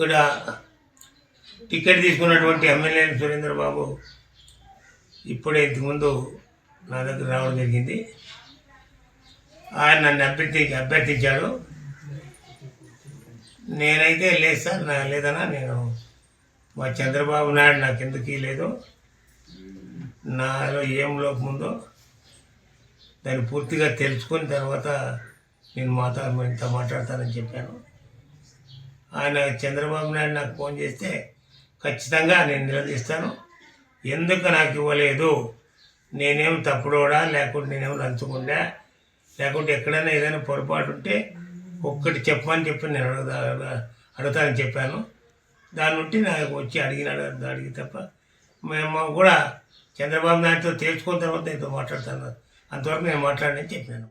ఇక్కడ టికెట్ తీసుకున్నటువంటి ఎమ్మెల్యే సురేంద్ర బాబు ఇప్పుడే ఇంతకుముందు నా దగ్గర రావడం జరిగింది. ఆయన నన్ను అభ్యర్థించాడు. నేనైతే లేదు సార్, లేదన్నా, నేను మా చంద్రబాబు నాయుడు నాకు ఎందుకు లేదు, నాలో ఏం లోపం ఉందో దాన్ని పూర్తిగా తెలుసుకుని తర్వాత నేను ఇంత మాట్లాడతానని చెప్పాను. ఆయన చంద్రబాబు నాయుడు నాకు ఫోన్ చేస్తే ఖచ్చితంగా నేను నిలదీస్తాను. ఎందుకు నాకు ఇవ్వలేదు, నేనేం తప్పుడోడా, లేకుంటే నేనేం లంచుకుండా, లేకుంటే ఎక్కడైనా ఏదైనా పొరపాటు ఉంటే ఒక్కటి చెప్పని చెప్పి నేను అడుగుతానని చెప్పాను. దాని నుండి నాకు వచ్చి అడిగి తప్ప మేము కూడా చంద్రబాబు నాయుడుతో తేల్చుకున్న తర్వాత నేను మాట్లాడతాను, అంతవరకు నేను మాట్లాడనని చెప్పాను.